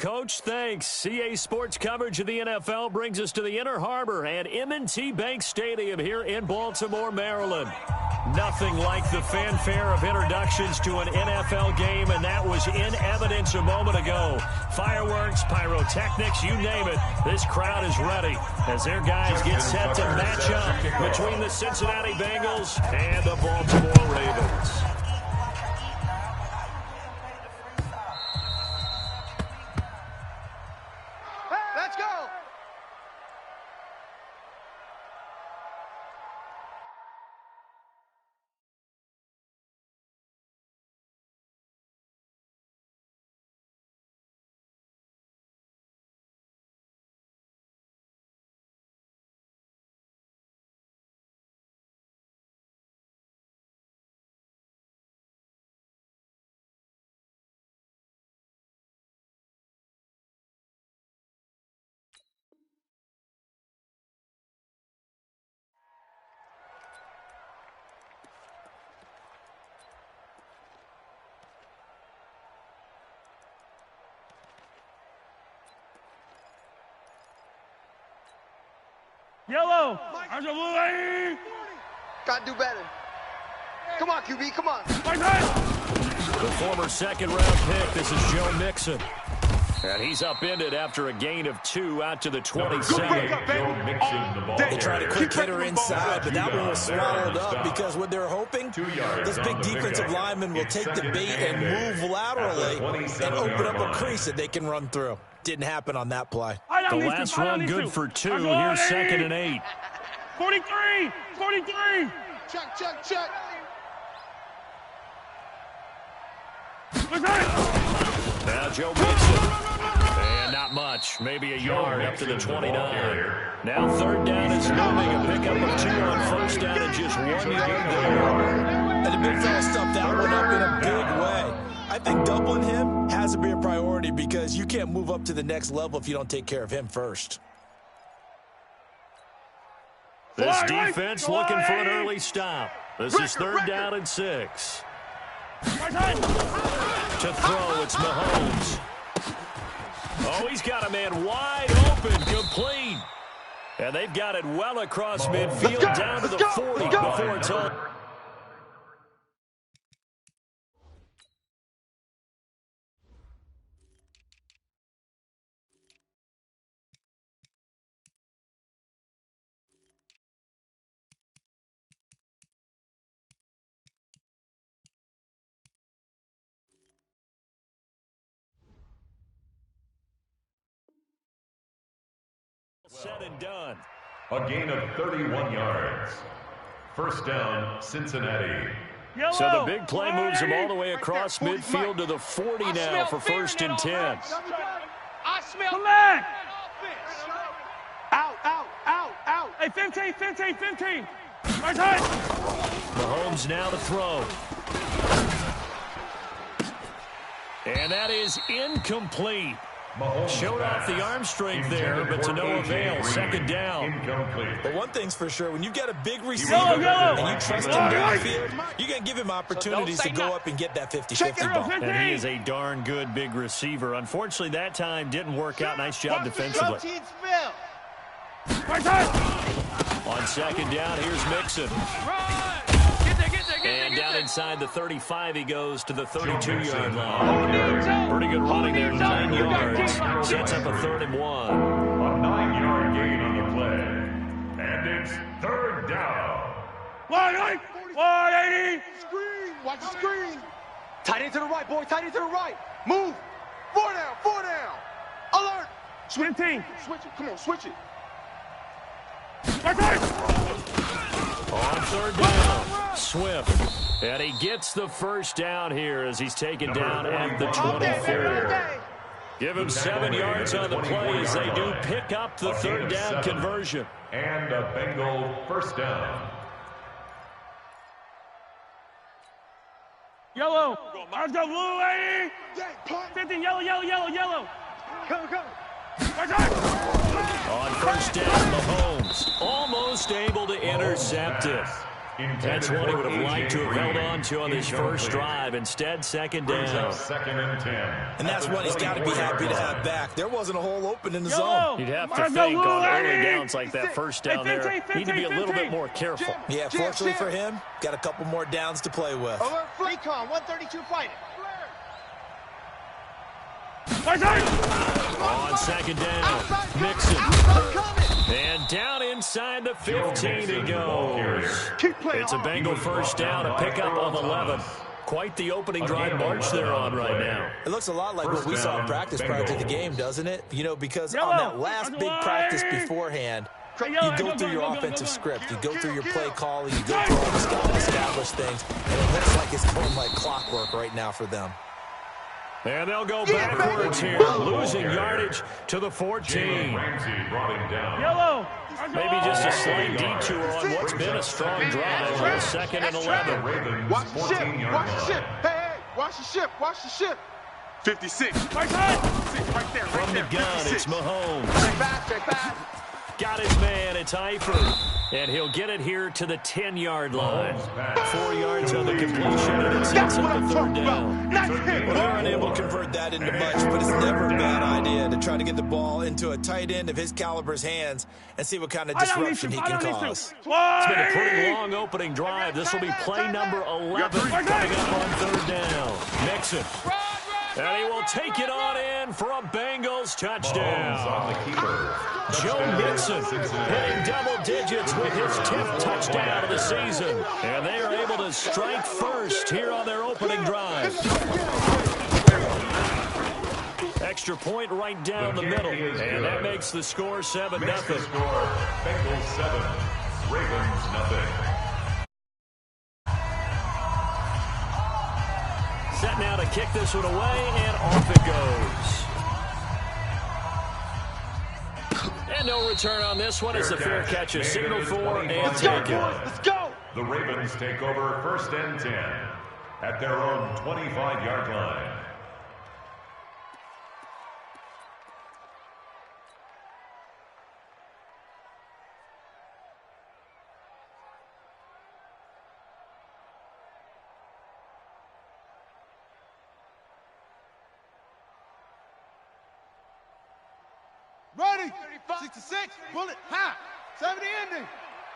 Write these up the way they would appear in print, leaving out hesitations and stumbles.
Coach, thanks. CA Sports coverage of the NFL brings us to the Inner Harbor and M&T Bank Stadium here in Baltimore, Maryland. Nothing like the fanfare of introductions to an NFL game, and that was in evidence a moment ago. Fireworks, pyrotechnics, you name it. This crowd is ready as their guys get set to match up between the Cincinnati Bengals and the Baltimore Ravens. Yellow! There's a blue lady! Gotta do better. Come on, QB, come on. The former second-round pick, this is Joe Mixon. And he's upended after a gain of 2 out to the 27. They tried a quick hitter inside, but that one was swallowed up because what they're hoping, this big defensive lineman will take the bait and move laterally and open up a crease that they can run through. Didn't happen on that play. The last run good for 2. Here's 2nd and 8. 43! 43! Check, check, check. Now Joe Mixon. And not much. Maybe a yard up to the 29. Now 3rd down is looming. A pickup of 2 on 1st down and just 1 yard there. And the big fella stuffed that one up in a big way. I think doubling him has to be a priority because you can't move up to the next level if you don't take care of him first. This defense looking for an early stop. This is 3rd down and 6. To throw, it's Mahomes. Oh, he's got a man wide open, complete. And they've got it well across midfield down to the 40 before it's all. Said and done. A gain of 31 yards. 1st down, Cincinnati. Yellow. So the big play moves him all the way across midfield to the 40 now for 1st and 10. I smell. Come back! Out, out, out, out. Hey, 15, 15, 15. Right side. Mahomes now to throw. And that is incomplete. Showed off the arm strength there, but to no avail. 2nd down. But one thing's for sure, when you've got a big receiver and you trust him downfield, you're going to give him opportunities to go up and get that 50-50 ball. And he is a darn good big receiver. Unfortunately, that time didn't work out. Nice job defensively. Right side. On 2nd down, here's Mixon. And down inside the 35, he goes to the 32-yard line. Pretty good running there, 9 yards. Sets up a 3rd and 1. A 9-yard gain on the play. And it's 3rd down. 180. Screen, watch the screen. Tight end to the right, boy, tight end to the right. Move. 4 down, 4 down. Alert. 15. Switch it, come on, switch it. Right side. On 3rd down, Swift. And he gets the 1st down here as he's taken down at the 24. Give him 7 yards on the play as they do pick up the 3rd down conversion. And a Bengal 1st down. Yellow. Let's go, blue lady. 15, yellow, yellow, yellow, yellow. Come. Right side. On 1st down, Mahomes almost able to intercept it. That's what he would have liked to have held on to on this first drive. Instead, second down. Second and 10. And that's what he's got to be happy to have back. There wasn't a hole open in the zone. You'd have to think on early downs like that first down there, need to be a little bit more careful. Yeah, fortunately for him, got a couple more downs to play with. Recon, 132 fighting. On second down, Mixon. And down inside the 15 he goes. It's a Bengal first down, a pickup of 11. Quite the opening drive march they're on right now. It looks a lot like what we saw in practice prior to the game, doesn't it? You know, because on that last big practice beforehand, you go through your offensive script, you go through your play call, you go through all the established things, and it looks like it's going like clockwork right now for them. And they'll go backwards here, losing yardage to the 14. Yellow. Maybe just a slight detour on what's been a strong drive on second and 11. Watch the ship. Watch the ship. Hey, watch the ship. Watch the ship. 56. Right side. Right there. From the gun, it's Mahomes. Check back. Got his man, it's Eifert. And he'll get it here to the 10-yard line. 4 yards on the completion, and it sets up the third down. Well, they're unable to convert that into much, but it's never a bad idea to try to get the ball into a tight end of his caliber's hands and see what kind of disruption he can cause. It's been a pretty long opening drive. This will be play number 11 coming up on third down. Mixon. And he will take it on in for a Bengals touchdown. Joe Mixon hitting double digits with his 10th touchdown of the season. And they are able to strike first here on their opening drive. Extra point right down the middle. And that makes the score 7-0. Bengals 7, Ravens nothing. Set now to kick this one away, and off it goes. And no return on this one. It's a fair catch, a signal for, and taken. Let's go. The Ravens take over first and 10 at their own 25-yard line. Ready. 66. Bullet. Ha. 70 ending.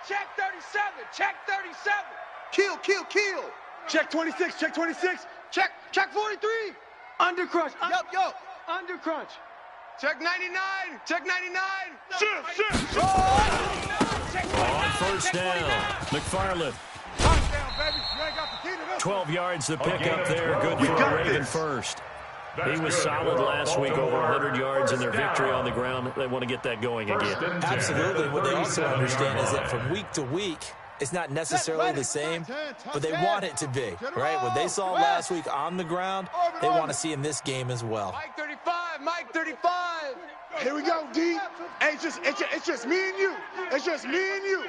Check 37. Check 37. Kill. Check 26. Check 26. Check 43. Under crunch. Yo. Under crunch. Check 99. Check 99. Shit. On first down, McFarland. Touchdown, baby. You ain't got the key to this. 12 yards the pickup there. Good for a Raven first. He was solid last week, over 100 yards in their victory on the ground. They want to get that going again. Absolutely. What they also understand is that from week to week, it's not necessarily the same, but they want it to be, right? What they saw last week on the ground, they want to see in this game as well. Mike 35. Here we go, D. Hey, it's just me and you. It's just me and you.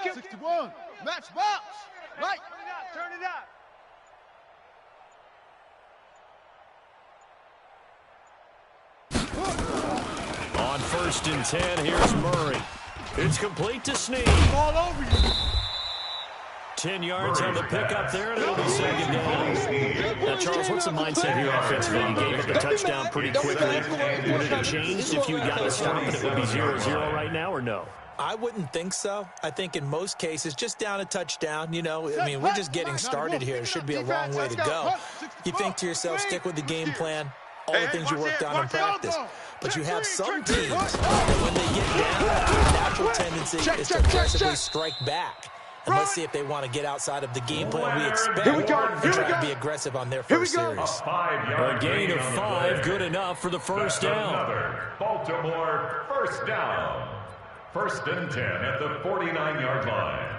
61. Match box. Right. Turn it up. On first and 10, here's Murray. It's complete to Snead. All over you. 10 yards on the pickup there, and it'll be second down. Now, Charles, what's the mindset here offensively? You gave up the touchdown pretty quickly. Would it have changed if you had gotten a stop and it would be 0-0 right now, or no? I wouldn't think so. I think in most cases, just down a touchdown, you know, I mean, we're just getting started here. It should be a long way to go. You think to yourself, stick with the game plan, all the things you worked on in practice. But you have some teams that when they get down, their natural tendency is to aggressively strike back. And let's see if they want to get outside of the game plan we expect and try to be aggressive on their first series. A gain of 5, good enough for the first down. Baltimore first down. First and 10 at the 49-yard line.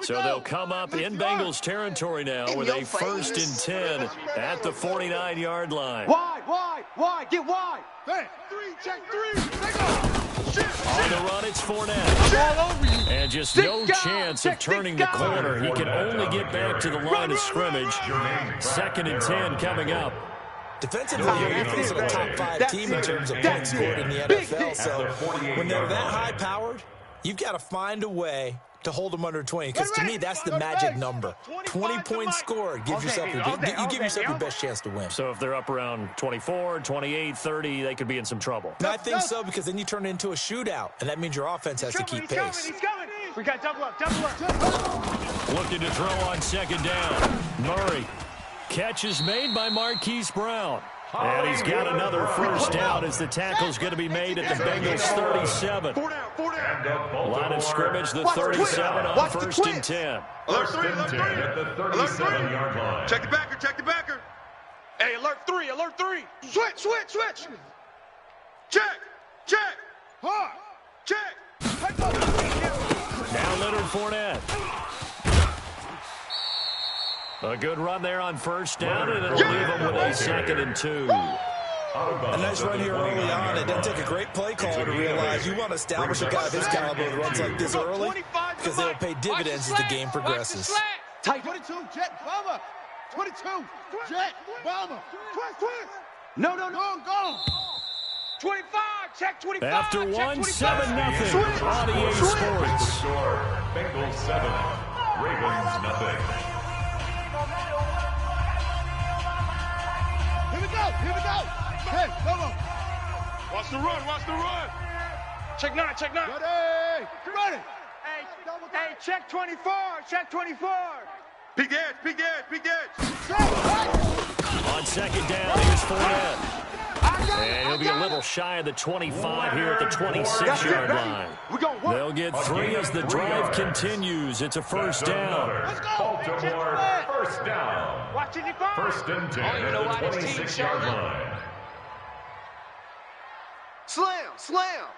So they'll come up in Bengals territory now with a first and 10 at the 49-yard line. Wide, get wide. Hey, 3, check 3. Take off. On the run, it's Fournette. And just no chance of turning the corner. He can only get back to the line of scrimmage. Second and 10 coming up. Defensively, you're facing a top-5 team in terms of points scored in the NFL. So when they're that high-powered, you've got to find a way to hold them under 20, because to me, that's the magic number. 20 points scored gives yourself you give yourself your best chance to win. So if they're up around 24, 28, 30, they could be in some trouble. And I think so, because then you turn it into a shootout, and that means your offense has to keep pace. He's coming. We got double up, double up. Looking to throw on second down. Murray. Catch is made by Marquise Brown. And he's got another first down as the tackle's going to be made at the Bengals 37. 4 down. Line of scrimmage, the 37 on first and 10. Alert 3, First and 10 at the 37-yard line. Check the backer, check the backer. Hey, alert 3, alert 3. Switch. Check. Hard. Check. Now Leonard Fournette. A good run there on first down, and it'll leave them with a 2nd and 2. A nice run here early on. It doesn't take a great play caller to realize you want to establish a guy of his caliber that runs like this early, because they'll pay dividends as the game progresses. Tight. 22, jet, bomber. 22, jet, bomber. Twist. No. Go. 25, check 25. After check 1, 25. 7-0 on EA Sports. Score, Bengals 7, Ravens nothing. Here we go. Hey, come on. Watch the run. Check 9. Ready. Hey, check 24. Peek edge. On second down, here's Fournette. And he'll be a little shy of the 25 here at the 26-yard line. They'll get 3 as the drive continues. It's a first down. Baltimore, first down. Watch it, First and 10 at the 26-yard line. Slam.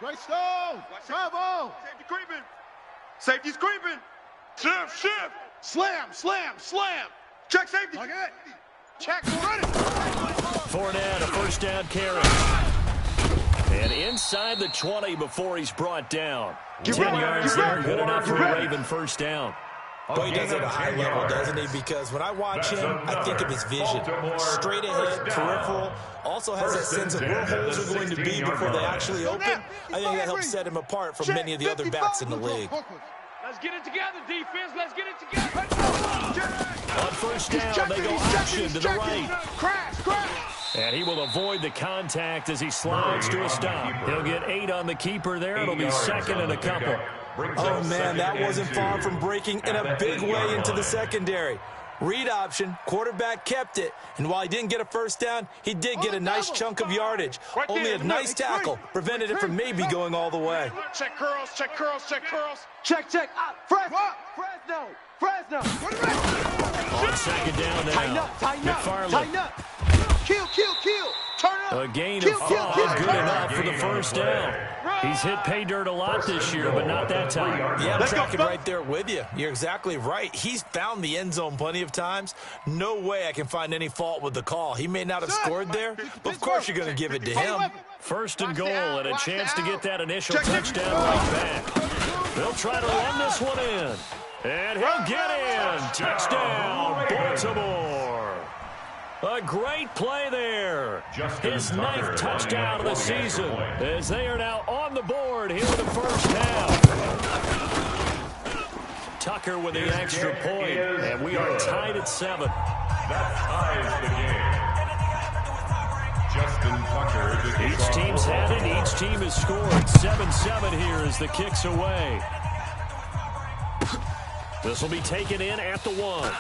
Right stone. Bravo. Safety's creeping. Shift. Slam. Check safety. Check. Ready. Fournette, a first down carry. And inside the 20 before he's brought down. 10 yards there, good enough for a Raven first down. But he does it at a high level, doesn't he? Because when I watch him, I think of his vision. Straight ahead, peripheral. Also has that sense of where holes are going to be before they actually open. I think that helps set him apart from many of the other backs in the league. Let's get it together, defense. Let's get it together. On first down, they go option to the right. Crash. And he will avoid the contact as he slides to a stop. He'll get 8 on the keeper there. It'll be 2nd and a couple. Oh, man, that wasn't far from breaking in a big way into the secondary. Read option, quarterback kept it, and while he didn't get a first down, he did get a nice chunk of yardage. Only a nice tackle prevented it from maybe going all the way. Check curls. Check. Fresno. On second down now. Tighten up. Kill. Turn up. A gain of 5, good enough for the first down. He's hit pay dirt a lot this year, but not that time. Yeah, I'm tracking right there with you. You're exactly right. He's found the end zone plenty of times. No way I can find any fault with the call. He may not have scored there, but of course you're going to give it to him. First and goal, and a chance to get that initial touchdown right back. They'll try to run this one in. And he'll get in. Touchdown, Baltimore. A great play there. His 9th touchdown of the season as they are now on the board here in the first half. Tucker with the extra point, and we are tied at 7. That ties the game. Justin Tucker. Each team's had it. Each team has scored. 7-7 here as the kick's away. This will be taken in at the 1.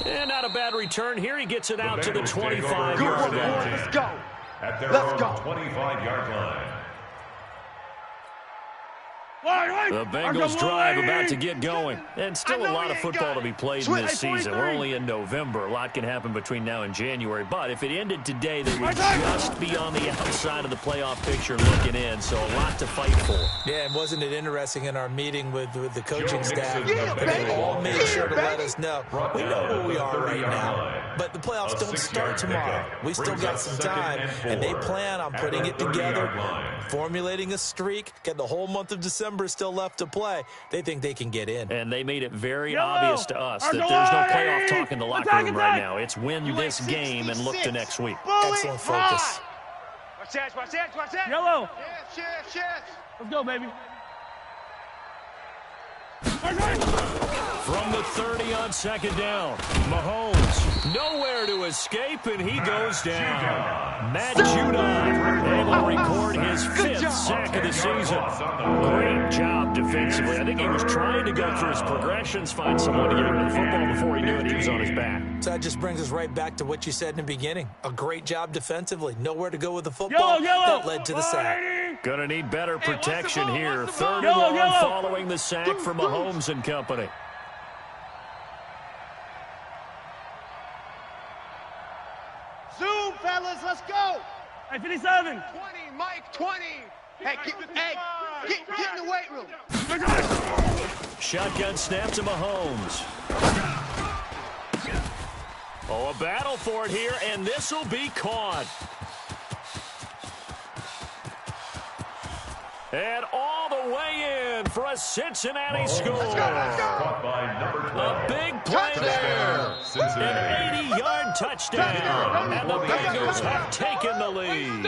And not a bad return here. He gets it out to the 25-yard line. Let's go. At their own 25-yard line. The Bengals drive about to get going. And still a lot of football to be played in this season. We're only in November. A lot can happen between now and January. But if it ended today, they would just be on the outside of the playoff picture looking in. So a lot to fight for. Yeah, and wasn't it interesting in our meeting with the coaching staff? They all made sure to let us know. We know where we are right now. But the playoffs don't start tomorrow. We still got some time. And they plan on putting it together, formulating a streak, get the whole month of December numbers still left to play, they think they can get in. And they made it very obvious to us that there's no playoff talk in the locker room right now. It's win this game and look to next week. Excellent focus. Watch that, watch that, watch that. Yellow. Yes. Let's go, baby. From the 30 on second down, Mahomes nowhere to escape, and he goes down. Matt Judon able to record his 5th sack of the season. Great job defensively. I think he was trying to go through his progressions, find someone to get him to the football before he knew it. He was on his back. So that just brings us right back to what you said in the beginning. A great job defensively. Nowhere to go with the football. That led to the sack. Gonna need better protection here. 3rd and long following the sack for Mahomes and company. Zoom, fellas, let's go. Hey, 57. 20, Mike, 20. Hey, get in the weight room. Shotgun snap to Mahomes. Oh, a battle for it here, and this will be caught. And all the way in for a Cincinnati score. A big play there. An 80-yard touchdown. And the Bengals have taken the lead.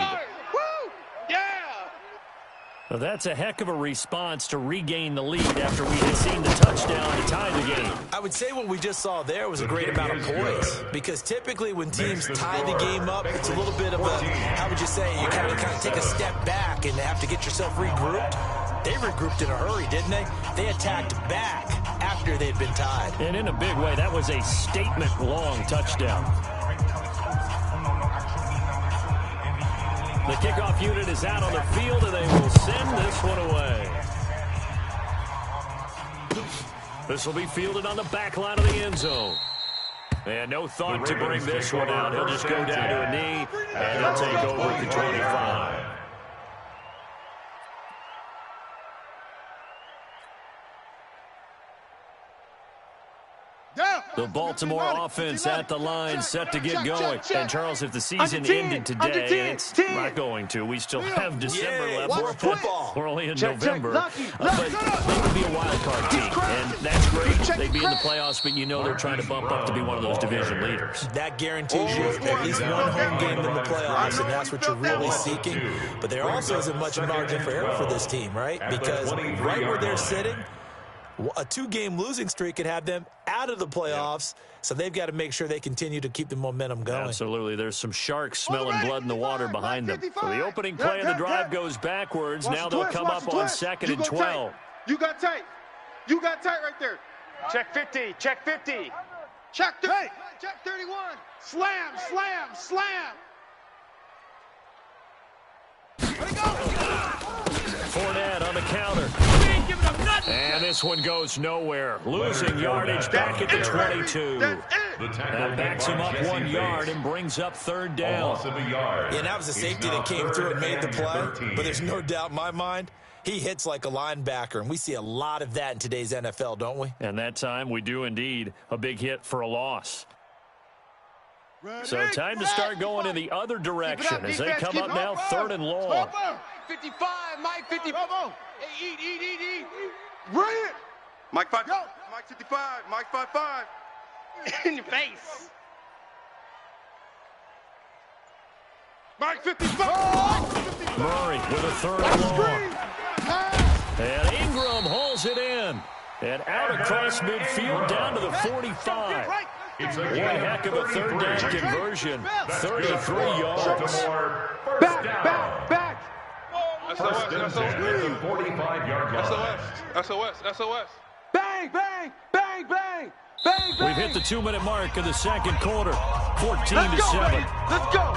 Well, that's a heck of a response to regain the lead after we had seen the touchdown to tie the game. I would say what we just saw there was a great amount of poise, because typically when teams tie the game up, it's a little bit of a, how would you say, you kind of take a step back and have to get yourself regrouped. They regrouped in a hurry, didn't they? They attacked back after they'd been tied. And in a big way, that was a statement-long touchdown. The kickoff unit is out on the field, and they will send this one away. This will be fielded on the back line of the end zone. And no thought to bring this one out. He'll just go down to a knee, and he'll take over at the 25. The Baltimore offense at the line, set to get going. And, Charles, if the season ended today, it's not going to. We still have December left. More football. We're only in November. But they would be a wild card team, and that's great. They'd be in the playoffs, but you know they're trying to bump up to be one of those division leaders. That guarantees you at least one home game in the playoffs, and that's what you're really seeking. But there also isn't much margin for error for this team, right? Because right where they're sitting, a 2-game losing streak could have them out of the playoffs, so they've got to make sure they continue to keep the momentum going. Absolutely. There's some sharks smelling blood in the water behind them. So the opening play of the drive goes backwards. Now they'll come up on 2nd and 12. You got tight. You got tight right there. Check 50. Check 50. Check 30. Check 31. Slam, slam, slam. Let it go. Fournette on the counter. And this one goes nowhere. Losing yardage back at the 22. That backs him up 1 yard and brings up 3rd down. Yeah, that was a safety that came through and made the play. But there's no doubt in my mind, he hits like a linebacker. And we see a lot of that in today's NFL, don't we? And that time we do indeed. A big hit for a loss. So time to start going in the other direction as they come up now 3rd and long. 55, Mike 55. Hey, eat. Brilliant. Mike 5. Mike 55. Mike 55. In your face. Mike 55. Murray with a 3rd and long. And Ingram holds it in. And out across midfield down to the 45. One heck of a 3rd down conversion. 33 yards. Back. First and 10 at the 45-yard line. SOS. Bang. We've hit the 2-minute mark of the 2nd quarter. 14-7. Let's go.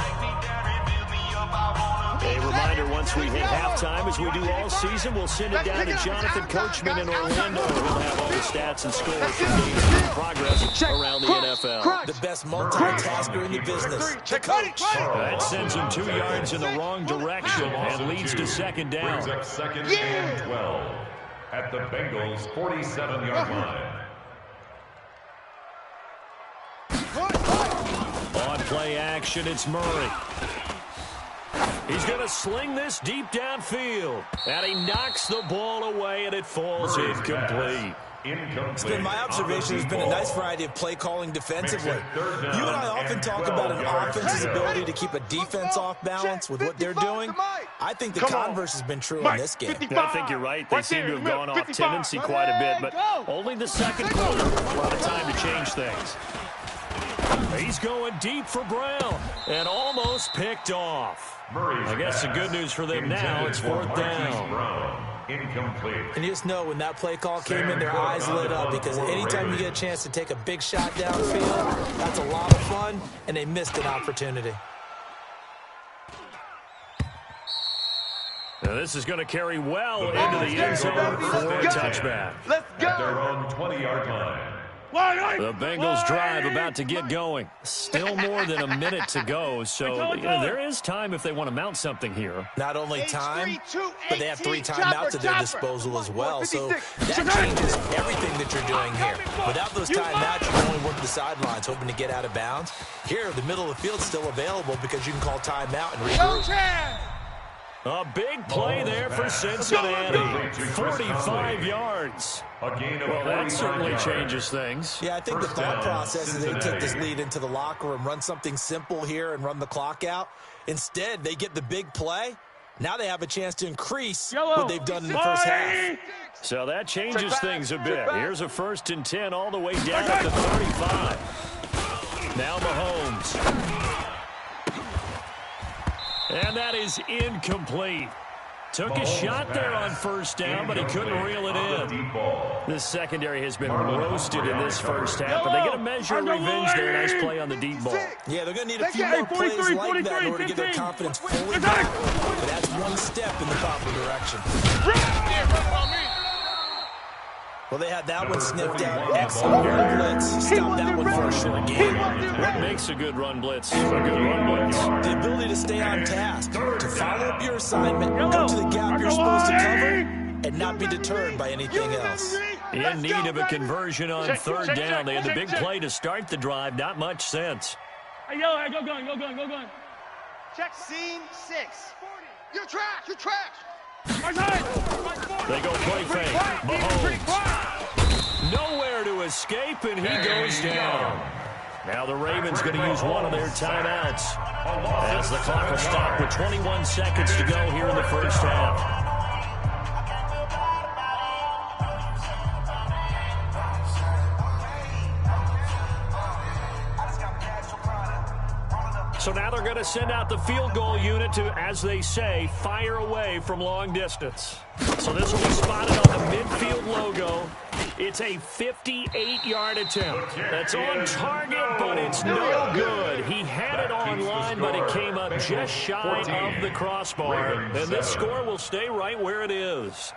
A reminder, once we hit halftime, as we do all season, we'll send it down to Jonathan Coachman in Orlando. He'll have all the stats and scores from games in progress around the NFL. The best multitasker in the business. The coach. That sends him 2 yards in the wrong direction and leads to 2nd down. Brings up 2nd and 12 at the Bengals' 47-yard line. On play action, it's Murray. He's going to sling this deep downfield. And he knocks the ball away, and it falls incomplete. It's been my observation there's been a nice variety of play calling defensively. You and I often talk about an offense's ability to keep a defense off balance with what they're doing. I think the converse has been true in this game. Yeah, I think you're right. They seem to have gone off tendency quite a bit, but only the second quarter. A lot of time to change things. He's going deep for Brown and almost picked off. I guess the good news for them now, it's 4th down. Incomplete. And you just know when that play call came in, their eyes lit up, because anytime you get a chance to take a big shot downfield, that's a lot of fun, and they missed an opportunity. Now this is going to carry well into the end zone for a touchback. Let's go. At their own 20-yard line. The Bengals drive about to get going. Still more than a minute to go, so there is time if they want to mount something here. Not only time, but they have 3 timeouts at their disposal as well, so that changes everything that you're doing here. Without those timeouts, you can only work the sidelines, hoping to get out of bounds. Here, the middle of the field's still available because you can call timeout and regroup. A big play there for Cincinnati. 45 yards. A gain of Well, that certainly changes things. Yeah, I think the thought process is they take this lead into the locker room, run something simple here and run the clock out. Instead, they get the big play. Now they have a chance to increase what they've done in the first half. So that changes things a bit. Here's a 1st and 10 all the way down at the 35. Now Mahomes. And that is incomplete. Took a shot there on 1st down, but he couldn't reel it in. This secondary has been roasted in this first half, but they get a measure of revenge there. Nice play on the deep ball. Yeah, they're going to need a few more plays like that in order to get their confidence fully back. But that's one step in the proper direction. Well, they had that one sniffed out. Excellent run blitz. Stop that one for a short game. What makes a good run blitz? A good run blitz. The ability to stay on task, to follow up your assignment, go to the gap you're supposed to cover, and not be deterred by anything else. In need of a conversion on 3rd down. They had the big play to start the drive. Not much sense. Hey, yo, go gun. Check scene 6. You're trash. They go play fake. Mahomes. Nowhere to escape, and he goes down. Now the Ravens going to use one of their timeouts as the clock will stop with 21 seconds to go here in the first half. So now they're going to send out the field goal unit to, as they say, fire away from long distance. So this will be spotted on the midfield logo. It's a 58-yard attempt. That's on target, but it's no good. He had it on line, but it came up just shy of the crossbar. And this score will stay right where it is.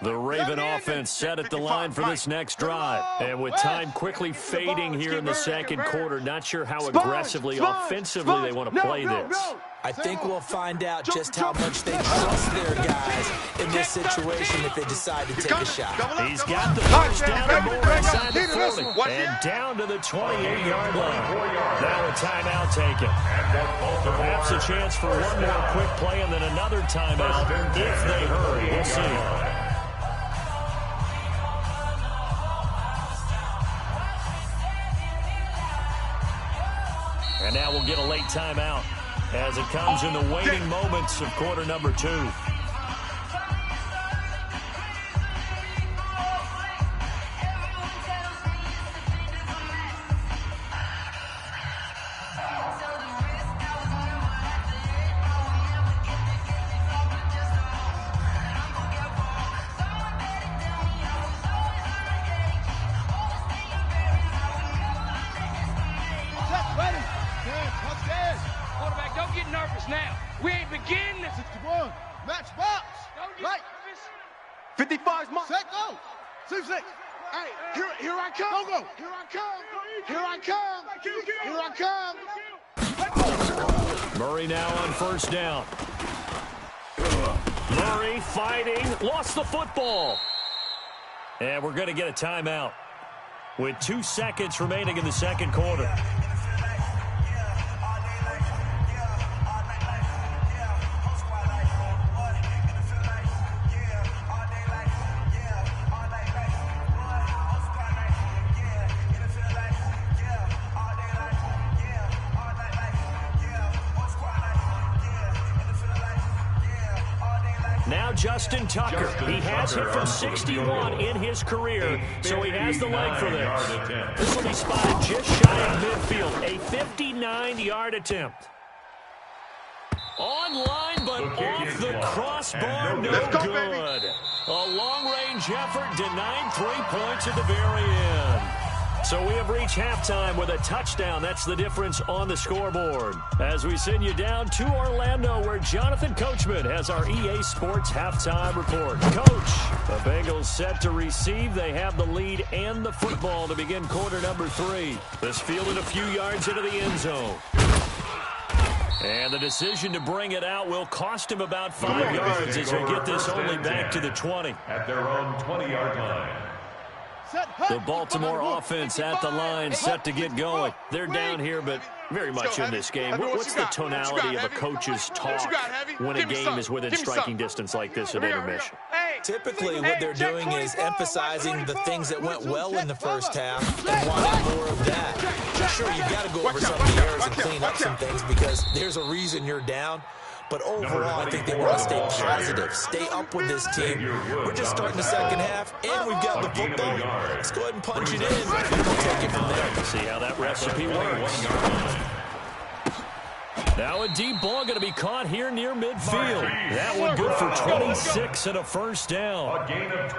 The Raven offense set at the line for this next drive. And with time quickly fading here in the second quarter, not sure how aggressively, offensively they want to play this. I think we'll find out just how much they trust their guys in this situation if they decide to take a shot. He's got the first down and more inside the 40. And down to the 28-yard line. Now a timeout taken. Perhaps a chance for one more quick play and then another timeout if they hurry. We'll see. And now we'll get a late timeout as it comes in the waning moments of quarter number 2. Now, we ain't beginning. 61. Match box. Right. 55's mark. Set go. 66. Hey, here I come. Go. Here I come. Here I come. Here I come. Murray now on first down. Murray fighting. Lost the football. And we're going to get a timeout with 2 seconds remaining in the second quarter. Now Justin Tucker. He has hit from 61 in his career, so he has the leg for this. This will be spotted just shy of midfield. A 59-yard attempt. Online, but off the crossbar, no good. A long-range effort denied 3 points at the very end. So we have reached halftime with a touchdown. That's the difference on the scoreboard. As we send you down to Orlando, where Jonathan Coachman has our EA Sports halftime report. Coach, the Bengals set to receive. They have the lead and the football to begin quarter number 3. This fielded a few yards into the end zone. And the decision to bring it out will cost him about 5 yards as they get this only back to the 20. At their own 20-yard line. The Baltimore offense at the line, set to get going. They're down here, but very much in this game. What's the tonality of a coach's talk when a game is within striking distance like this at intermission? Typically, what they're doing is emphasizing the things that went well in the first half and wanting more of that. Sure, you've got to go over some of the errors and clean up some things because there's a reason you're down. But overall, I think they want to stay positive, stay up with this team. We're just starting the second half, and we've got the football. Let's go ahead and punch it in, and we'll take it from there. See how that recipe works. Now a deep ball going to be caught here near midfield. That one good for 26 and a first down.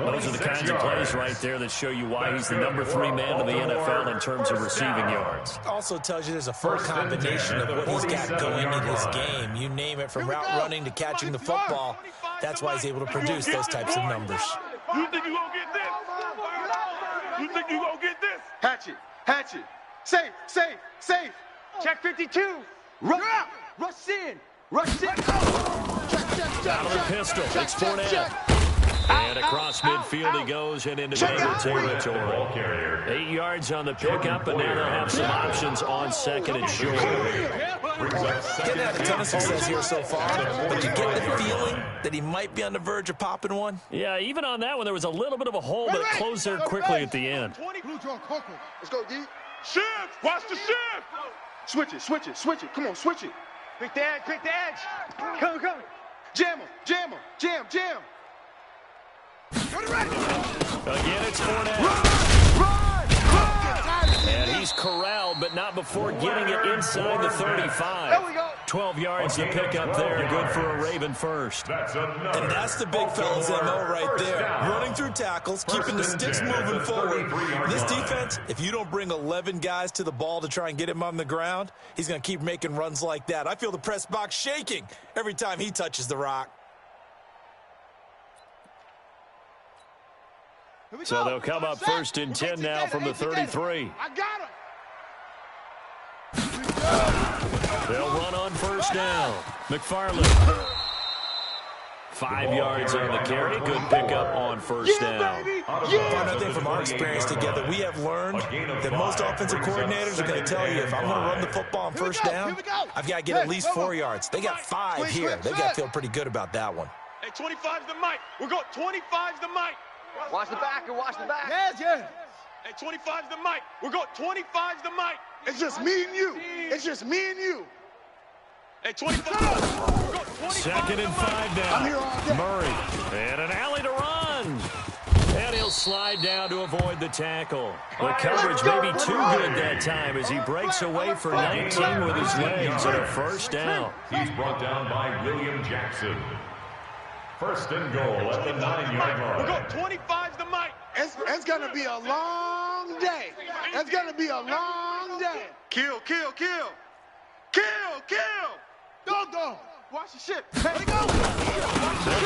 Those are the kinds of plays right there that show you why he's the number 3 man of the NFL in terms of receiving yards. Also tells you there's a full combination of what he's got going in his game. You name it, from route running to catching the football. That's why he's able to produce those types of numbers. You think you gonna get this? You think you gonna get this? Hatchet, hatchet. Safe, safe, safe. Check 52. Rush in. Rush in. Out of the pistol. It's Fournette. And across midfield he goes and into Bengal territory. 8 yards on the pickup, and now they'll have some options on second and short. Getting had a ton of success here so far, but you get the feeling that he might be on the verge of popping one? Yeah, even on that one, there was a little bit of a hole, but it closed there quickly at the end. Let's go, D. Shift. Watch the shift. Switch it, switch it, switch it. Come on, switch it. Quick the edge, quick the edge. Come. Jam him, jam him, jam. Again, it's Fournette. And he's corralled, but not before getting it inside the 35. There we go. 12 yards to pick up there. Good for a Raven first. And that's the big fella's MO right there. Running through tackles, keeping the sticks moving forward. This defense, if you don't bring 11 guys to the ball to try and get him on the ground, he's going to keep making runs like that. I feel the press box shaking every time he touches the rock. So they'll come up first and 10 now from the 33. I got him. They'll run on first down. McFarland. 5 yards on the carry. Good pickup on first down. I think from our experience together, we have learned that most offensive coordinators are going to tell you, if I'm going to run the football on first down, I've got to get at least 4 yards. They got 5 here. They've got to feel pretty good about that one. Hey, 25's the mic. We're going 25's the mic. Watch the back and watch the back. Yes. Hey, 25's the mic. We're going 25's the mic. It's just me and you. It's just me and you. Hey, 25. We're going 25. Second and 5 now. Murray. And an alley to run. And he'll slide down to avoid the tackle. The coverage may be too good that time as he breaks away for 19 with his legs and a first down. He's brought down by William Jackson. First and goal at the 9-yard line. We're going 25's the mic. It's going to be a long day. It's going to be a long day. Kill. Go. Watch the ship. Let it go. They'll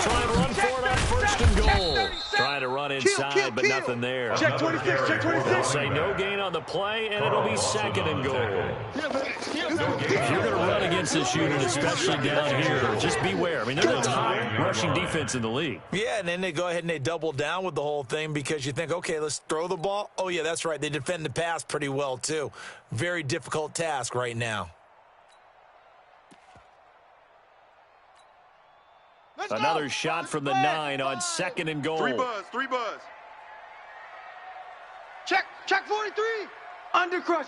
try and run for it on first and goal. Trying to run inside, but nothing there. Check 26, check 26. They'll say no gain on the play, and it'll be second and goal. If you're going to run against this unit, especially down here, just beware. I mean, they're the top rushing defense in the league. Yeah, and then they go ahead and they double down with the whole thing because you think, okay, let's throw the ball. Oh, yeah, that's right. They defend the pass pretty well, too. Very difficult task right now. Another shot from the 9 on second and goal. 3 buzz. Check 43. Undercrush.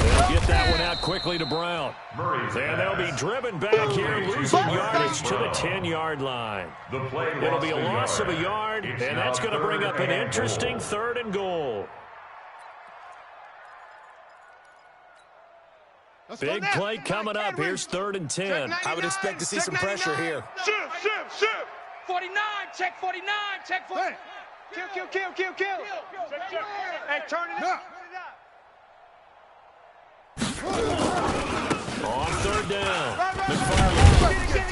They'll get that one out quickly to Brown. And they'll be driven back here, losing yardage to the 10-yard line. It'll be a loss of a yard, and that's going to bring up an interesting 3rd and goal. Big play coming up. Here's 3rd and 10. I would expect to see some pressure here. Shift. 49, check 49, check 49. Kill. Hey, turn it up. On 3rd down, McFarland.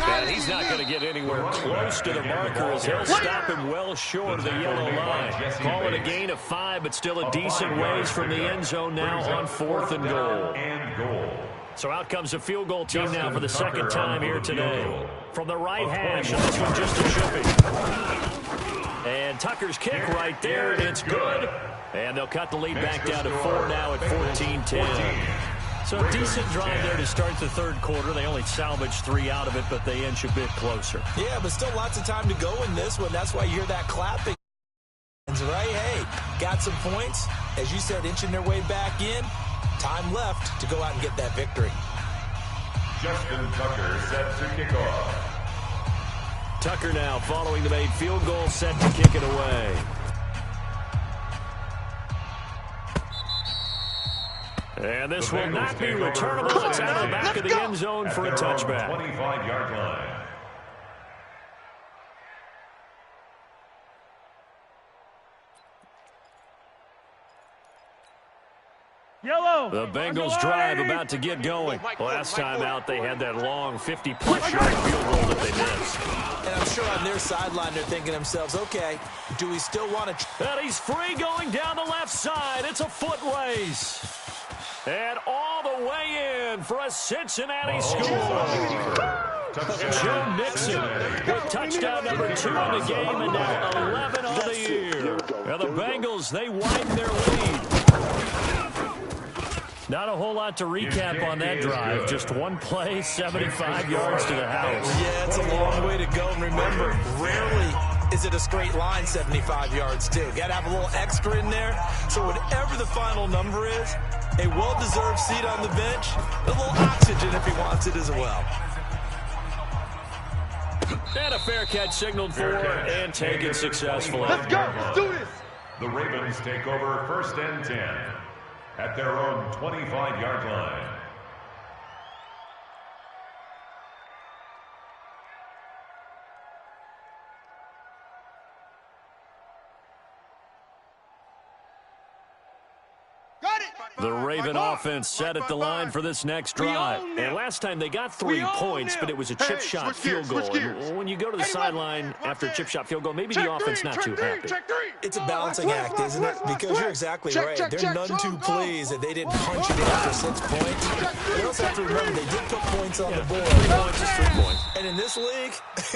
And he's not going to get anywhere close to the marker as he'll stop him well short of the yellow line. Call it a gain of 5, but still a decent ways from the end zone now on 4th and goal. So out comes a field goal team now for the 2nd time here today. From the right hash, and this one just a shipping. And Tucker's kick right there, and it's good. And they'll cut the lead back down to 4 now at 14-10. So a decent drive there to start the 3rd quarter. They only salvaged 3 out of it, but they inch a bit closer. Yeah, but still lots of time to go in this one. That's why you hear that clapping. Right? Hey, got some points. As you said, inching their way back in. Time left to go out and get that victory. Justin Tucker set to kick off. Tucker now following the made field goal, set to kick it away. And this will not be returnable. It's out of the back of the end zone for a touchback. 25-yard line. Yellow. The Bengals drive about to get going. Last time out, they had that long 50-plus yard field goal that they missed. And I'm sure on their sideline, they're thinking to themselves, okay, do we still want to... And he's free going down the left side. It's a foot race. And all the way in for a Cincinnati score. Joe Mixon with touchdown number 2 in the game, and now 11 on the year. And the Bengals, they widen their lead. Not a whole lot to recap on that drive. Just one play, 75 yards to the house. Yeah, it's a long way to go. And remember, rarely is it a straight line 75 yards, too. Got to have a little extra in there. So whatever the final number is, a well-deserved seat on the bench, a little oxygen if he wants it as well. And a fair catch signaled for and taken successfully. Let's go. Let's do this. The Ravens take over 1st and 10 at their own 25-yard line. The Raven offense set at the line for this next drive. And last time they got 3 points, but it was a chip shot field goal. And when you go to the sideline after a chip shot field goal, maybe the offense not too happy. It's a balancing act, isn't it? Because you're exactly right. They're none too pleased that they didn't punch it in after 6 points. You also have to remember they did put points on the board. 3 points is 3 points. And in this league,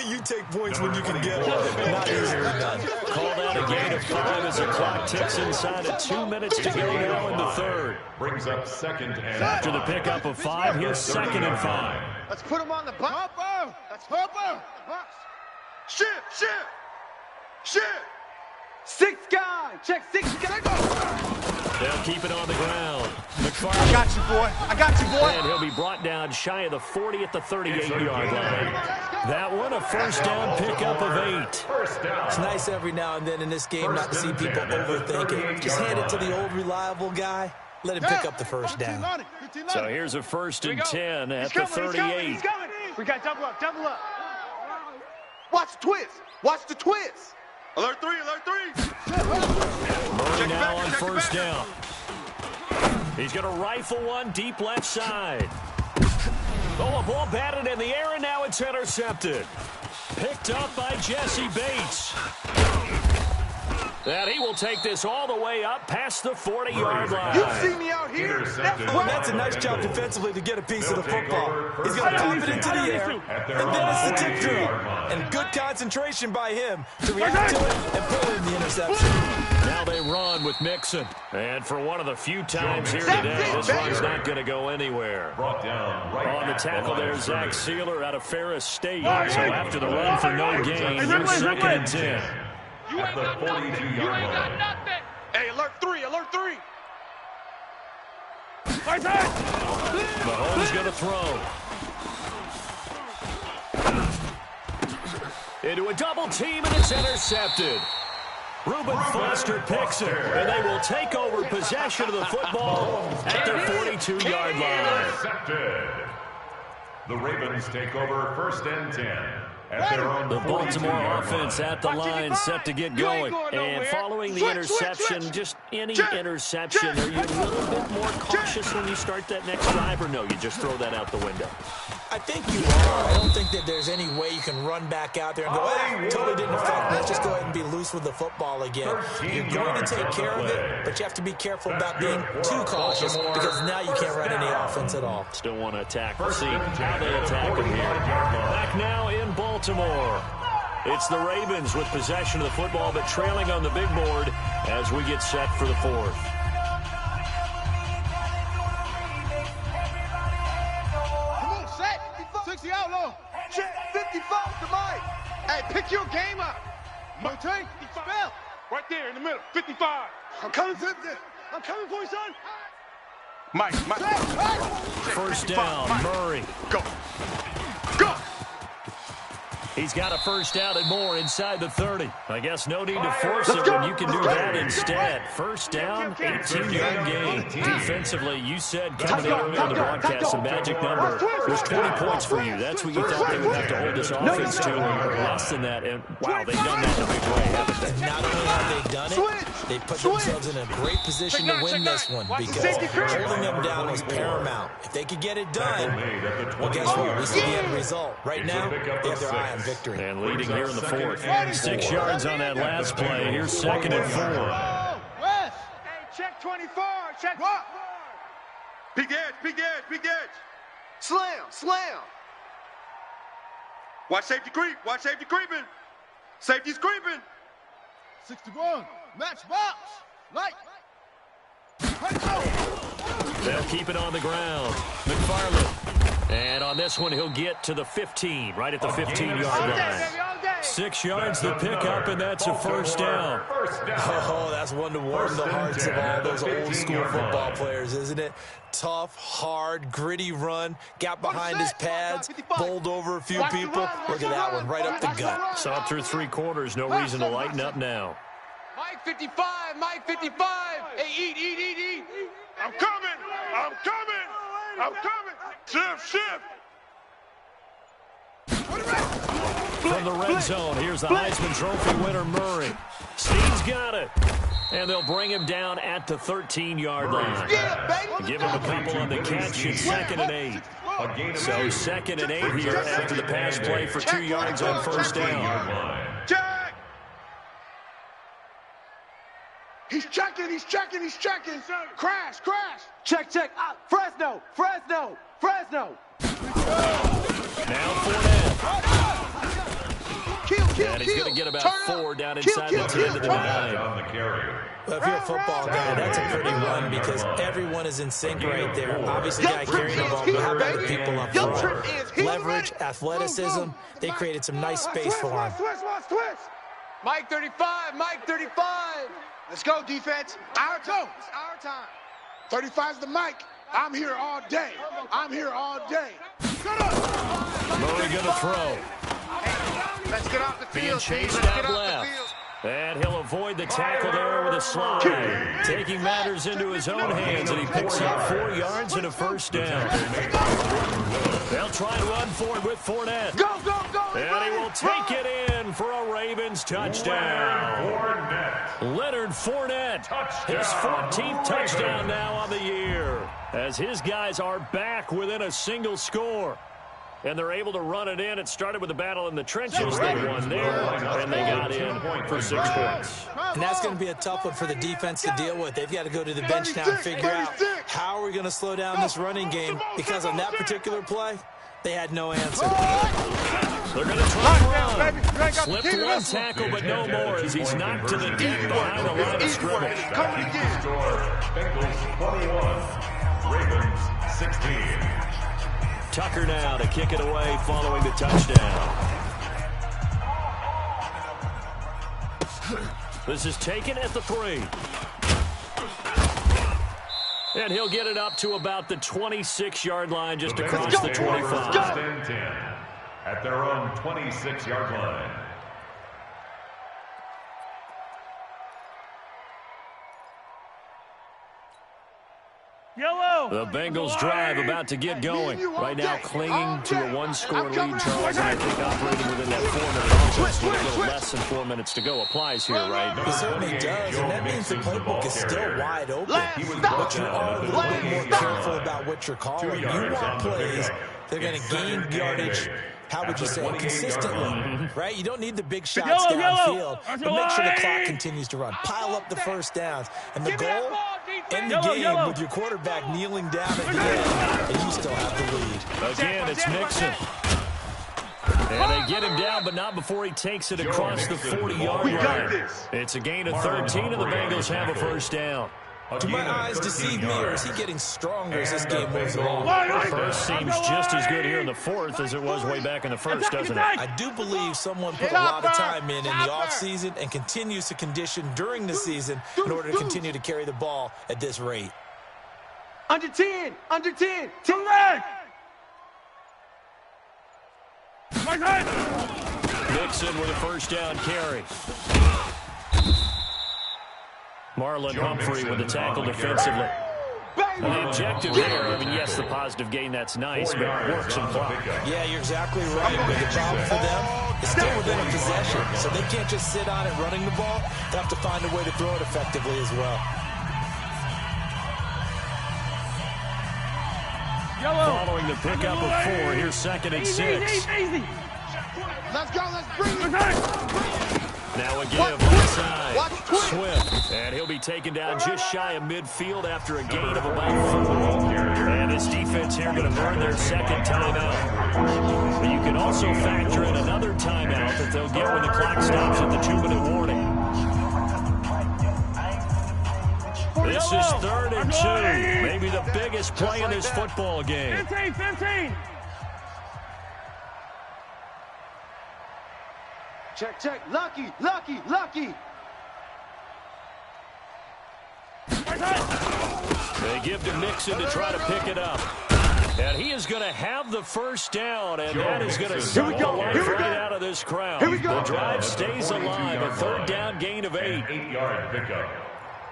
you take points when you can get them. Not easier done. Called out a gain of 5 as the clock ticks inside of 2 minutes to go now in the 3rd. Brings up 2nd and After the pickup of 5, here's 2nd and 5. Let's put him on the box. Let's put him on the box. Shift. 6 guy. Check 6 guy. They'll keep it on the ground. McFarland. I got you, boy. And he'll be brought down shy of the 40 at the 38-yard line. That one, a first down pickup of 8. First down. It's nice every now and then in this game not to see people overthink it. Just hand it to the old reliable guy. Let him pick up the first down. So here's a 1st and 10 at the 38. He's coming. We got double up. Watch the twist. Alert 3. Murray now on first down. He's going to rifle one deep left side. Oh, a ball batted in the air, and now it's intercepted. Picked up by Jesse Bates. And he will take this all the way up past the 40-yard line. You see me out here? That's a nice job defensively to get a piece of the football. He's going to pop it into the air, and then it's the tip drill. And good concentration by him to react to it and pull in the interception. Now they run with Mixon. And for one of the few times here today, this run's not going to go anywhere. On the tackle there, Zach Sealer out of Ferris State. So after the run for no gain, here's 2nd and 10. You ain't got nothing. You ain't got nothing. Hey, alert 3. Mahomes going to throw. Into a double team, and it's intercepted. Reuben Foster picks it, and they will take over possession of the football at their 42-yard line. The Ravens take over 1st and 10 at their own. The Baltimore offense at the line, set to get going. And following the interception, just any interception, are you a little bit more cautious when you start that next drive, or no, you just throw that out the window? I think you are. I don't think that there's any way you can run back out there and go, totally didn't affect me. Let's just go ahead and be loose with the football again. You're going to take care of it, but you have to be careful about being too cautious because now you can't run any offense at all. Still want to attack. We'll see how they attack him here. Back now in Baltimore. It's the Ravens with possession of the football, but trailing on the big board as we get set for the fourth. Check 55 to Mike. Hey, pick your game up. Montaigne, spell. Right there in the middle, 55. I'm coming for you, son. Mike. First down, Murray. Go. He's got a first down and more inside the 30. I guess no need to force it when you can do that instead. First down, 18-yard gain. Defensively, you said coming in early on the broadcast, the magic number was 20 points for you. That's what you thought they would have to hold this offense to, less than that. And, wow, they've done that in a big way, haven't they? Not only have they done it, they put themselves in a great position to win this one because holding them down was paramount. If they could get it done, well, guess what? We see the end result. Right now, they have their eye on victory. And leading here in the fourth. 6 yards on that last play. Here's 2nd and 4. Hey, check 24. Check what? Big edge. Slam. Watch safety creeping. Safety's creeping. 61. Match box. Light. They'll keep it on the ground. McFarland. And on this one, he'll get to the 15, right at the 15-yard line. 6 yards the pickup, and that's a first down. Oh, that's one to warm the hearts of all those old-school football players, isn't it? Tough, hard, gritty run, got behind his pads, bowled over a few people. Look at that one, right up the gut. Saw through 3 quarters, no reason to lighten up now. Mike 55. Hey, eat. I'm coming. Shift. From the red zone, here's the Heisman Trophy winner, Murray. Steve's got it. And they'll bring him down at the 13-yard line. Give him a couple on the catch. It's 2nd and 8. So 2nd and 8 here after the pass play for 2 yards on first down. Check. He's checking. Crash. Check. Fresno. Now Fournette. And he's going to get about 4 down inside the 10 to the 9. Well, if you're a football guy, that's a pretty run because everyone is in sync right there. Obviously, the guy carrying the ball, but how about the people up front? Leverage, athleticism, they created some nice space for him. Mike 35. Let's go, defense. It's our time. 35's the mic. I'm here all day. Shut up. Murray going to throw. Let's get off the field. Being chased out left. And he'll avoid the tackle there with a slide. Taking matters into his own hands, and he picks up 4 yards and a first down. They'll try and run forward with Fournette. Go. And he will take it in for a Ravens touchdown. Leonard Fournette, his 14th touchdown now on the year, as his guys are back within a single score. And they're able to run it in. It started with a battle in the trenches. They won there, and they got in for 6 points. And that's going to be a tough one for the defense to deal with. They've got to go to the bench now and figure out how are we going to slow down this running game, because on that particular play, they had no answer. They're going to try and run. Slipped one tackle, but no more, as he's knocked to the deck behind the line of scrimmage. Bengals 21, Ravens 16. Tucker now to kick it away following the touchdown. This is taken at the 3. And he'll get it up to about the 26-yard line, just across the 25. First and 10 at their own 26-yard line. Yellow. The Bengals drive about to get going. Right now clinging to a one-score lead, Charles, and I think operating within that 4-minute offense with a little less than 4 minutes to go applies here, right? It certainly does, and that means the playbook is still wide open. But you are a little bit more careful about what you're calling. You want plays, they're going to gain yardage, how would you say, consistently, right? You don't need the big shots downfield, but make sure the clock continues to run. Pile up the first downs. And the goal, end the game with your quarterback kneeling down at the end, and you still have the lead. Again, it's Mixon. And they get him down, but not before he takes it across the 40-yard line. It's a gain of 13, and the Bengals have a first down. Do my eyes deceive me, or is he getting stronger as this game moves along? First seems just as good here in the fourth as it was way back in the first, doesn't it? I do believe someone put a lot of time in the offseason and continues to condition during the season in order to continue to carry the ball at this rate. Under 10, under 10, 10 leg. Mixon with a first down carry. Marlon Humphrey with the tackle defensively. The objective there, I mean, yes, the positive gain, that's nice, but work some clock. Yeah, you're exactly right. But the problem for them is still within a possession, so they can't just sit on it running the ball. They have to find a way to throw it effectively as well. Following the pickup of 4, here's 2nd and 6. Easy. Let's go, let's bring it. Now a give inside. Swift. And he'll be taken down just shy of midfield after a gain of about 4. And this defense here going to burn their second timeout. But you can also factor in another timeout that they'll get when the clock stops at the 2-minute warning. This is 3rd and 2. Maybe the biggest play in this football game. 15. Check. Lucky. They give to Mixon to try to pick it up. And he is going to have the first down, and that is going to suck the life right out of this crowd. The drive stays alive, a 3rd down gain of 8. 8-yard pickup.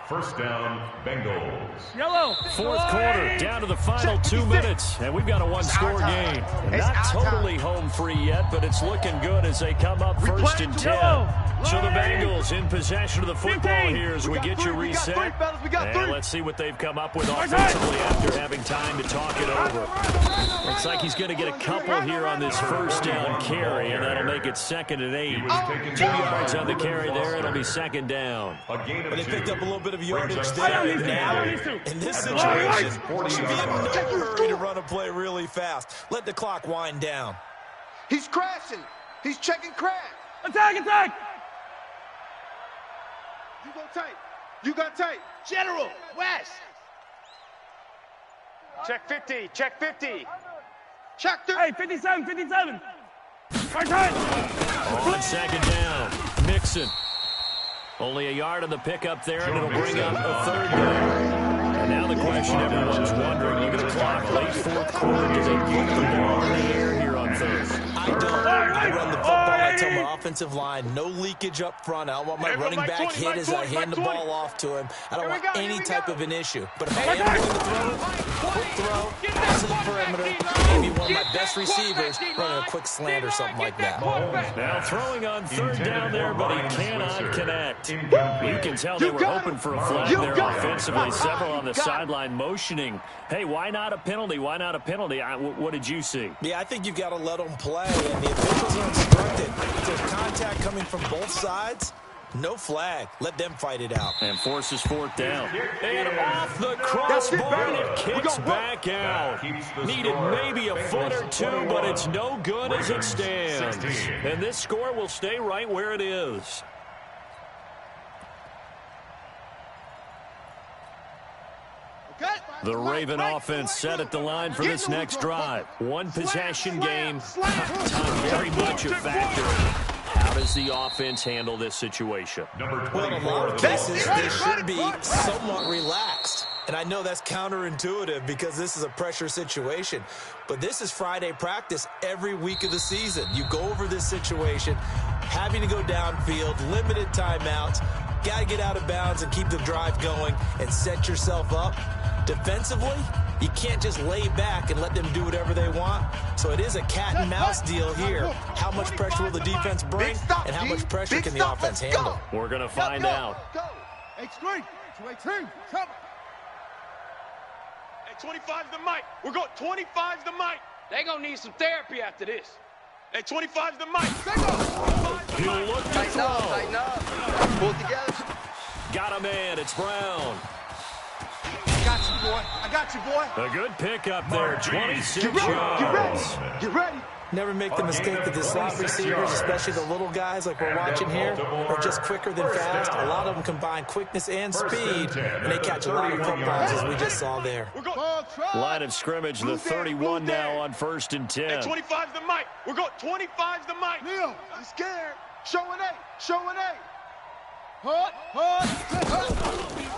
First down, Bengals. Yellow. 4th quarter, down to the final 2 minutes, and we've got a one-score game. Not totally home free yet, but it's looking good as they come up 1st and 10. So the Bengals in possession of the football here as we get you reset. And let's see what they've come up with offensively after having time to talk it over. Looks like he's going to get a couple here on this first down carry, and that'll make it 2nd and 8. 2 yards on the carry there, it'll be 2nd down. But they picked up a little bit of yardage there, and now, in this situation, should be in no hurry to run a play really fast. Let the clock wind down. He's crashing. He's checking crash. Attack. You got tight. General, West. Check 50. Check 30. Hey, 57. Right side. On 2nd down, Mixon. Only a yard on the pickup there, and it'll bring up a 3rd down. And now the question everyone's wondering, look at the clock, late 4th quarter, do they put the ball in the air here on 3rd? I don't. I run the football. I tell my offensive line, no leakage up front. I don't want my running back hit as I hand the ball off to him. I don't want any type of an issue. But if I am going to throw, quick throw, pass to the perimeter, maybe one of my best receivers running a quick slant or something like that. Now throwing on 3rd down there, but he cannot connect. You can tell they were hoping for a flag there offensively. Several on the sideline motioning, hey, why not a penalty? Why not a penalty? What did you see? Yeah, I think you've got to let them play, and the officials are instructed. If there's contact coming from both sides, no flag. Let them fight it out. And forces 4th down. And off the crossbar, and it kicks back out. Needed maybe a foot or 2, but it's no good as it stands. And this score will stay right where it is. The Raven offense set at the line for this next drive. One possession game. Time very much a factor. How does the offense handle this situation? Well, in a lot of cases, they should be somewhat relaxed. And I know that's counterintuitive because this is a pressure situation. But this is Friday practice every week of the season. You go over this situation, having to go downfield, limited timeouts, got to get out of bounds and keep the drive going and set yourself up. Defensively, you can't just lay back and let them do whatever they want. So it is a cat and mouse deal here. How much pressure will the defense bring and how much pressure can the offense handle? We're going to find out. H3, 2-8-2, come. Hey, 25's the mic. We're going 25's the mic. They gonna need some therapy after this. Hey, 25's the mic. He'll look to Tighten up, throw. tighten up. Pull it together. Got a man. It's Brown. I got you, boy. I got you, boy. A good pickup there. 26 Get ready. yards. Get ready. Never make the mistake that the slot receivers, especially the little guys like we're watching here, are just quicker than fast. A lot of them combine quickness and speed, and they catch a lot of footballs, as we just saw there. Line of scrimmage, the 31 now on 1st and 10. Hey, 25's the mic. We're going 25's the mic. Neil, he's scared. Showing A. Showing A.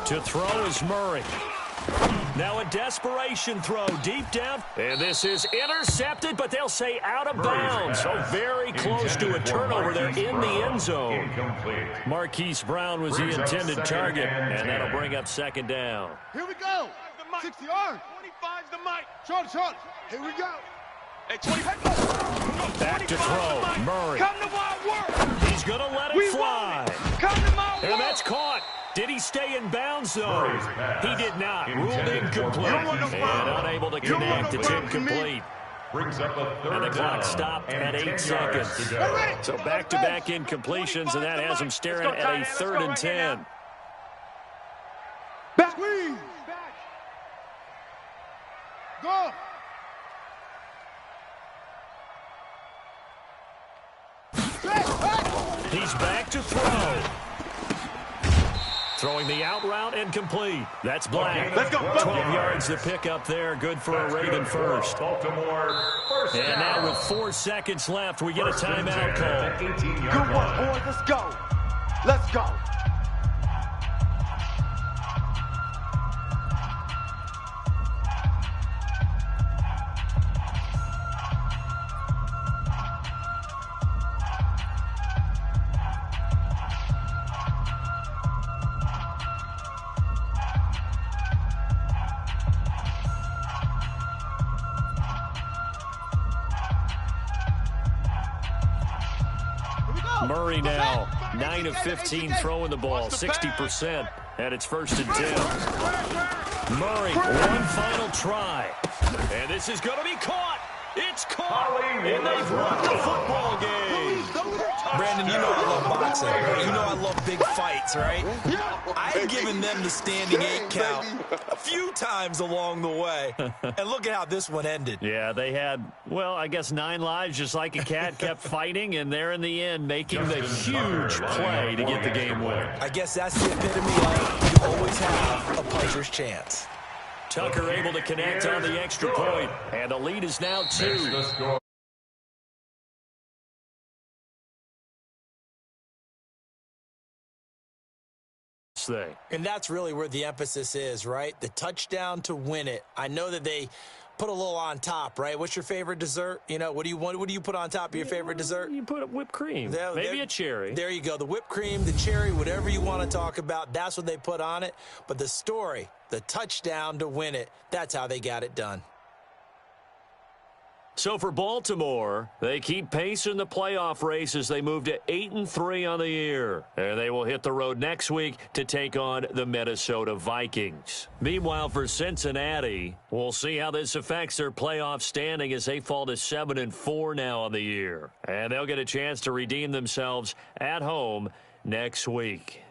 To throw is Murray. Now a desperation throw deep down. And this is intercepted, but they'll say out of bounds. So very close to a turnover there in the end zone. Marquise Brown was the intended target, and that'll bring up 2nd down. Here we go. 60 yards. 25's the mic. Short. Here we go. Hey, 25. Back to throw. Murray. Come to my work. He's going to let it fly. Come to my work. And that's caught. Did he stay in bounds, though? He did not. Ruled incomplete. And unable to connect. It's incomplete. And the clock stopped at 8 seconds. So back-to-back incompletions, and that has him staring at a 3rd and 10. Back. Squeeze. Go. He's back to throw. Throwing the out route and complete. That's Black. Let's go. 12 yards to pick up there. Good for a Raven first. And now with 4 seconds left, we get a timeout call. Good one, boys. Let's go. Let's go. Murray now, 9 of 15 throwing the ball, 60%, and it's 1st and 10. Murray, one final try, and this is going to be caught. It's caught, and they've won the football game. Brandon, you know I love boxing. You know I love big fights, right? I've given them the standing 8 count a few times along the way. And look at how this one ended. Yeah, they had, well, I guess 9 lives, just like a cat, kept fighting, and they're in the end making the huge play to get the game win. I guess that's the epitome of you always have a puncher's chance. Tucker able to connect on the extra point, and the lead is now 2. And that's really where the emphasis is, right? The touchdown to win it. I know that they put a little on top, right? What's your favorite dessert? You know, what do you want? What do you put on top of your favorite dessert? You put whipped cream, maybe a cherry. There you go. The whipped cream, the cherry, whatever you want to talk about, that's what they put on it. But the story, the touchdown to win it, that's how they got it done. So for Baltimore, they keep pace in the playoff race as they move to 8-3 on the year. And they will hit the road next week to take on the Minnesota Vikings. Meanwhile, for Cincinnati, we'll see how this affects their playoff standing as they fall to 7-4 now on the year. And they'll get a chance to redeem themselves at home next week.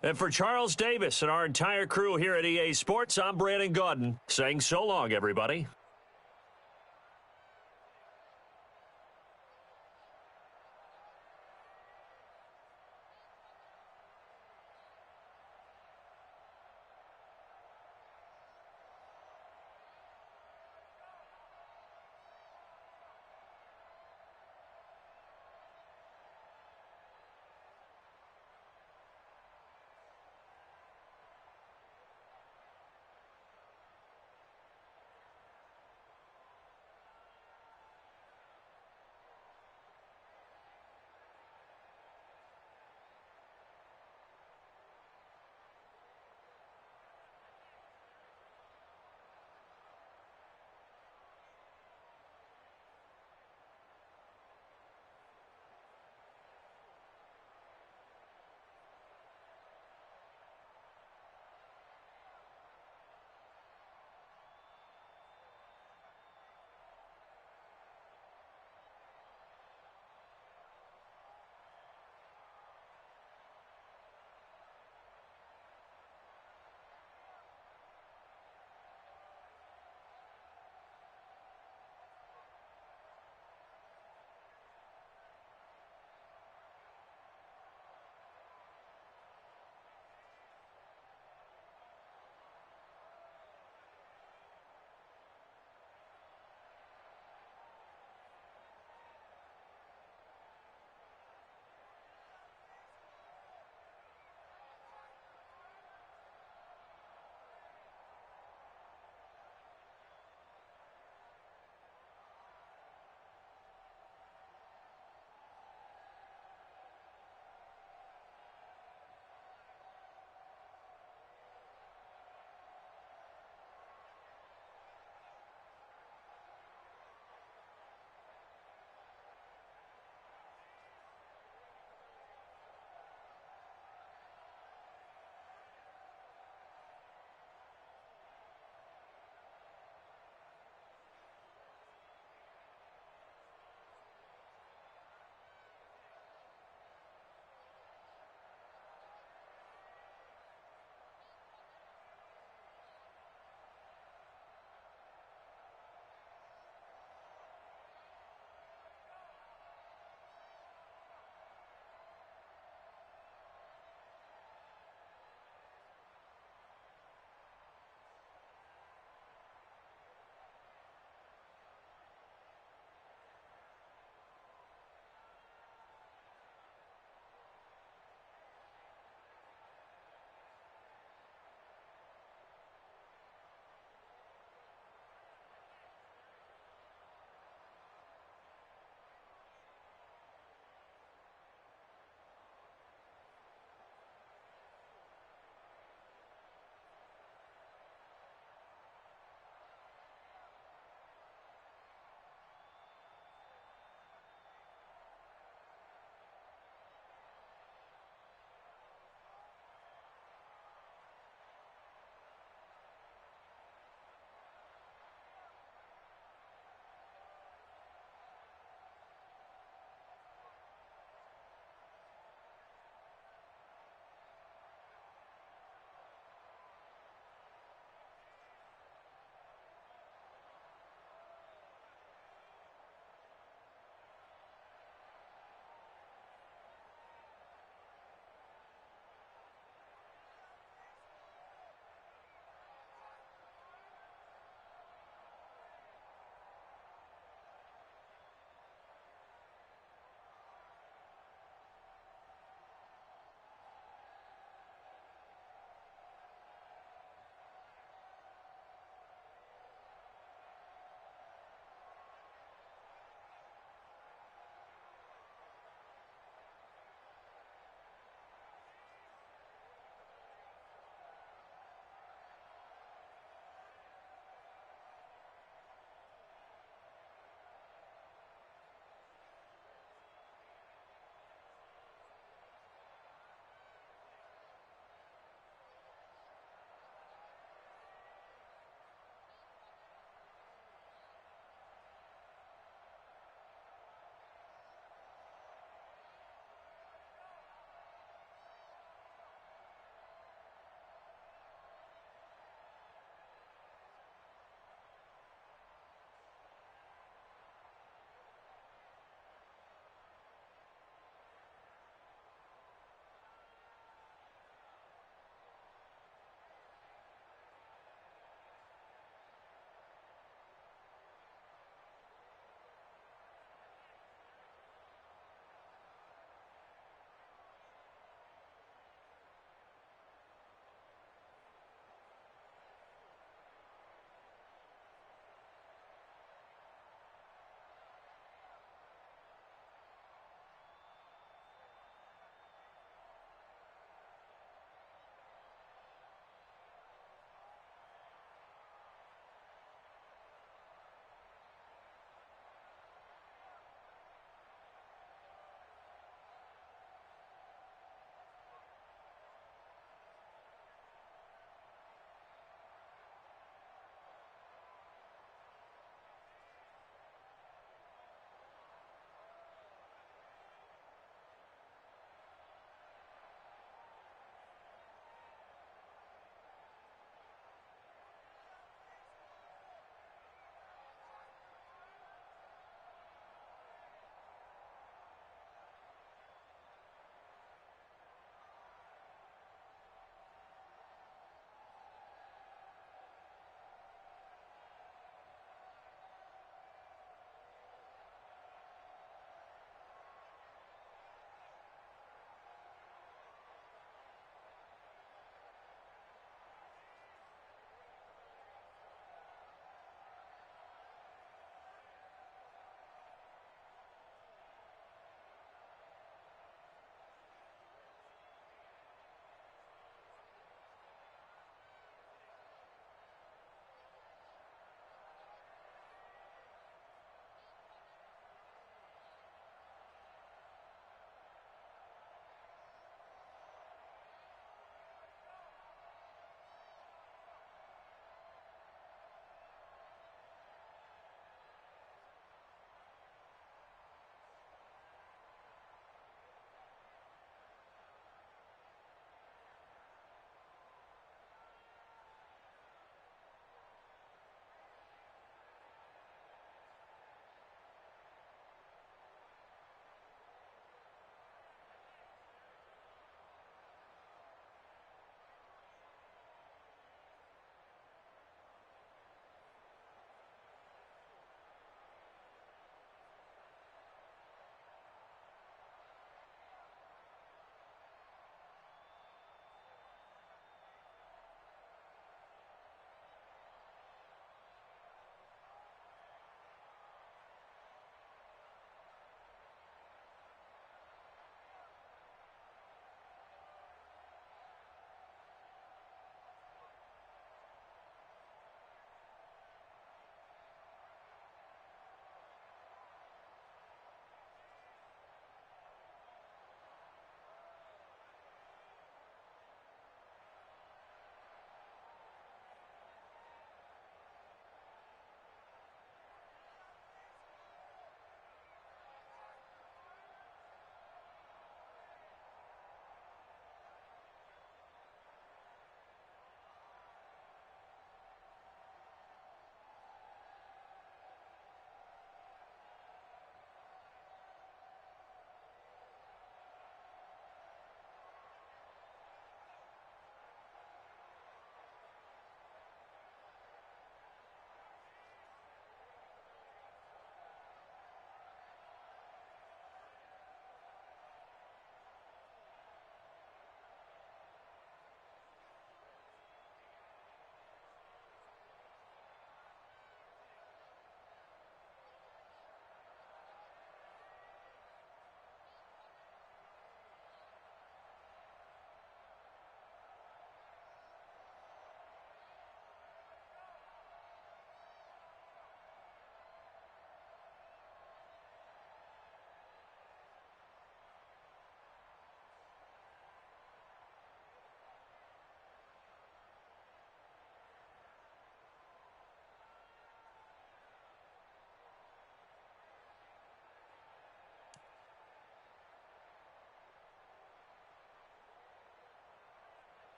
And for Charles Davis and our entire crew here at EA Sports, I'm Brandon Gaudin saying so long, everybody.